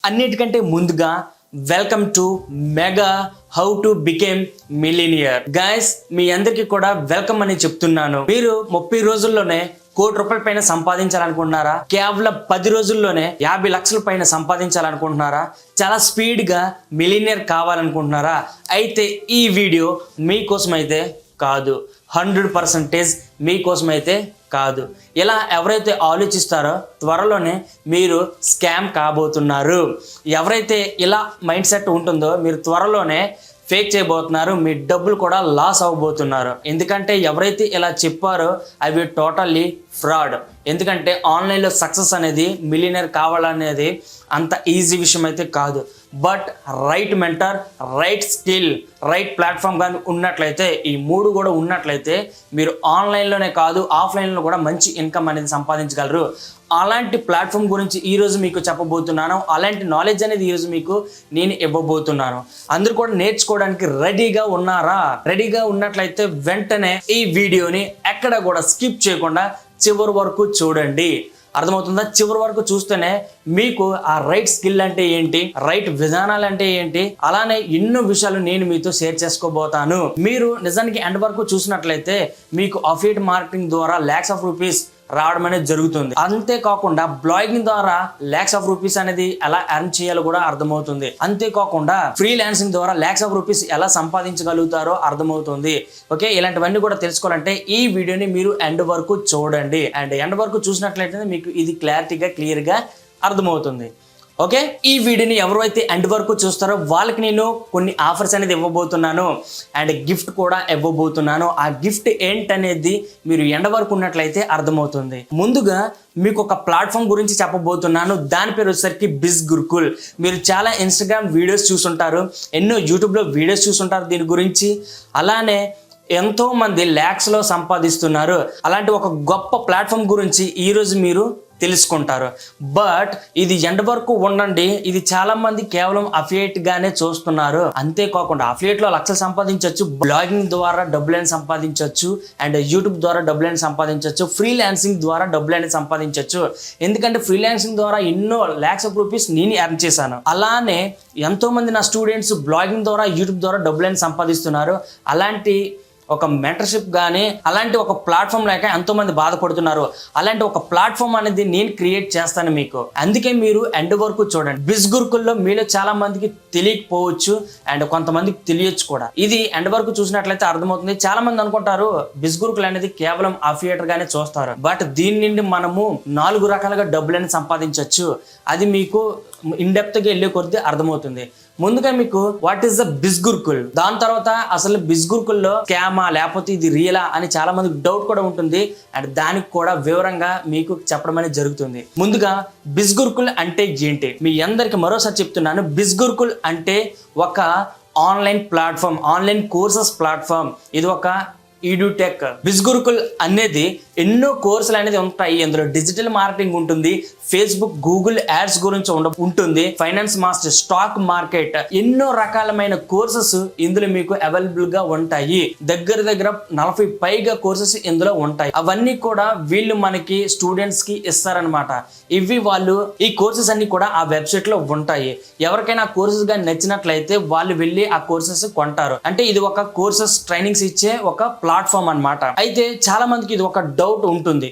అన్నిటికంటే ముందుగా welcome to mega how to became millionaire. Guys, మీ అందరికీ కూడా వెల్కమ్ అని చెప్తున్నాను. మీరు 30 రోజుల్లోనే ₹1,00,00,000 పైన సంపాదించాలనుకుంటున్నారా? కేవలం 10 రోజుల్లోనే 50 లక్షల పైన సంపాదించాలనుకుంటున్నారా? చాలా స్పీడ్ గా మిలినియర్ కావాలనుకుంటున్నారా? అయితే ఈ వీడియో మీకోసం అయితే కాదు, 100% మీకోసం అయితే కాదు. ఇలా ఎవరైతే ఆలోచిస్తారో త్వరలోనే మీరు స్కామ్ కాబోతున్నారు. ఎవరైతే ఇలా మైండ్ సెట్ ఉంటుందో మీరు త్వరలోనే ఫేక్ చేయబోతున్నారు, మీ డబ్బులు కూడా లాస్ అవ్వబోతున్నారు. ఎందుకంటే ఎవరైతే ఇలా చెప్పారో అవి టోటల్లీ ఫ్రాడ్. ఎందుకంటే ఆన్లైన్లో సక్సెస్ అనేది మిలియనర్ కావాలనేది అంత ఈజీ విషయం అయితే కాదు. But right mentor, right skill, right platform కానీ ఉన్నట్లయితే, ఈ 3 కూడా ఉన్నట్లయితే మీరు ఆన్లైన్లోనే కాదు ఆఫ్లైన్లో కూడా మంచి ఇన్కమ్ అనేది సంపాదించగలరు. అలాంటి ప్లాట్ఫామ్ గురించి ఈరోజు మీకు చెప్పబోతున్నాను. అలాంటి నాలెడ్జ్ అనేది ఈరోజు మీకు నేను ఇవ్వబోతున్నాను. అందరూ కూడా నేర్చుకోవడానికి రెడీగా ఉన్నారా? రెడీగా ఉన్నట్లయితే వెంటనే ఈ వీడియోని ఎక్కడ కూడా స్కిప్ చేయకుండా చివరి వరకు చూడండి. అర్థమవుతుందా? చివరి వరకు చూస్తేనే మీకు ఆ రైట్ స్కిల్ అంటే ఏంటి, రైట్ విధానాలు అంటే ఏంటి, అలానే ఎన్నో విషయాలు నేను మీతో షేర్ చేసుకోబోతాను. మీరు నిజానికి ఎండ్ వరకు చూసినట్లయితే మీకు అఫిలియేట్ మార్కెటింగ్ ద్వారా lakhs of rupees రావడం అనేది జరుగుతుంది. అంతేకాకుండా బ్లాగింగ్ ద్వారా lakhs of rupees అనేది ఎలా ఎర్న్ చేయాలో కూడా అర్థమవుతుంది. అంతేకాకుండా ఫ్రీలాన్సింగ్ ద్వారా lakhs of rupees ఎలా సంపాదించగలుగుతారో అర్థమవుతుంది. ఓకే, ఇలాంటివన్నీ కూడా తెలుసుకోవాలంటే ఈ వీడియోని మీరు ఎండ్ వరకు చూడండి. అండ్ ఎండ్ వరకు చూసినట్లయితే మీకు ఇది క్లియర్గా అర్థమవుతుంది. ఓకే, ఈ వీడియోని ఎవరైతే ఎండ్ వరకు చూస్తారో వాళ్ళకి నేను కొన్ని ఆఫర్స్ అనేది ఇవ్వబోతున్నాను అండ్ గిఫ్ట్ కూడా ఇవ్వబోతున్నాను. ఆ గిఫ్ట్ ఏంటనేది మీరు ఎండ్ వరకు ఉన్నట్లయితే అర్థమవుతుంది. ముందుగా మీకు ఒక ప్లాట్ఫామ్ గురించి చెప్పబోతున్నాను. దాని పేరు వచ్చేసరికి బిజ్గురుకుల్. మీరు చాలా ఇన్స్టాగ్రామ్ వీడియోస్ చూసుంటారు, ఎన్నో యూట్యూబ్లో వీడియోస్ చూసుంటారు దీని గురించి. అలానే ఎంతో మంది lakhsలో సంపాదిస్తున్నారు. అలాంటి ఒక గొప్ప ప్లాట్ఫామ్ గురించి ఈరోజు మీరు తెలుసుకుంటారు. బట్ ఇది ఎండ్ వరకు ఉండండి. ఇది చాలా మంది కేవలం అఫిలియేట్ గానే చూస్తున్నారు. అంతేకాకుండా అఫిలియేట్ లో లక్షలు సంపాదించవచ్చు, బ్లాగింగ్ ద్వారా డబ్బులని సంపాదించవచ్చు, అండ్ యూట్యూబ్ ద్వారా డబ్బులని సంపాదించవచ్చు, ఫ్రీలాన్సింగ్ ద్వారా డబ్బులని సంపాదించవచ్చు. ఎందుకంటే ఫ్రీలాన్సింగ్ ద్వారా ఎన్నో lakhs of rupees నేను ఎర్న్ చేశాను. అలానే ఎంతో మంది నా స్టూడెంట్స్ బ్లాగింగ్ ద్వారా యూట్యూబ్ ద్వారా డబ్బులని సంపాదిస్తున్నారు. అలాంటి ఒక మెంటర్షిప్ కానీ అలాంటి ఒక ప్లాట్ఫామ్ లేక ఎంతో మంది బాధపడుతున్నారు. అలాంటి ఒక ప్లాట్ఫామ్ అనేది నేను క్రియేట్ చేస్తాను మీకు. అందుకే మీరు ఎండ్ వరకు చూడండి. బిజ్గురుకుల్లో మీలో చాలా మందికి తెలియకపోవచ్చు అండ్ కొంతమందికి తెలియచ్చు కూడా. ఇది ఎండ్ వరకు చూసినట్లయితే అర్థమవుతుంది. చాలా మంది అనుకుంటారు బిజ్గురుకుల్ అనేది కేవలం అఫిలియేటర్ గానే చూస్తారు. బట్ దీని నుండి మనము 4 రకాలుగా డబ్బులని సంపాదించవచ్చు. అది మీకు ఇన్ డెప్త్ గా వెళ్ళే కొద్దీ అర్థమవుతుంది. ముందుగా మీకు వాట్ ఈస్ ద బిజ్గురుకుల్, దాని తర్వాత అసలు బిజ్గురుకుల్లో స్కామా లేకపోతే ఇది రియలా అని చాలా మందికి డౌట్ కూడా ఉంటుంది. అండ్ దానికి కూడా వివరంగా మీకు చెప్పడం అనేది జరుగుతుంది. ముందుగా బిజ్గురుకుల్ అంటే ఏంటి మీ అందరికి మరోసారి చెప్తున్నాను. బిజ్గురుకుల్ అంటే ఒక online platform, online courses platform. ఇది ఒక ఈడ్యూటెక్. బిజ్గురుకుల్ అనేది ఎన్నో కోర్సులు అనేది ఉంటాయి. ఇందులో డిజిటల్ మార్కెటింగ్ ఉంటుంది, ఫేస్బుక్ గూగుల్ యాడ్స్ గురించి ఉంటుంది, ఫైనాన్స్ మాస్టర్, స్టాక్ మార్కెట్, ఎన్నో రకాలమైన కోర్సెస్ ఇందులో మీకు అవైలబుల్ గా ఉంటాయి. దగ్గర 40 పైగా కోర్సెస్ ఇందులో ఉంటాయి. అవన్నీ కూడా వీళ్ళు మనకి స్టూడెంట్స్ కి ఇస్తారనమాట. ఇవి వాళ్ళు ఈ కోర్సెస్ అన్ని కూడా ఆ వెబ్సైట్ లో ఉంటాయి. ఎవరికైనా కోర్సెస్ గా నచ్చినట్లయితే వాళ్ళు వెళ్ళి ఆ కోర్సెస్ కొంటారు. అంటే ఇది ఒక కోర్సెస్ ట్రైనింగ్స్ ఇచ్చే ఒక ప్లాట్ఫామ్ అన్నమాట. అయితే చాలా మందికి ఇది ఒక డౌట్ ఉంటుంది,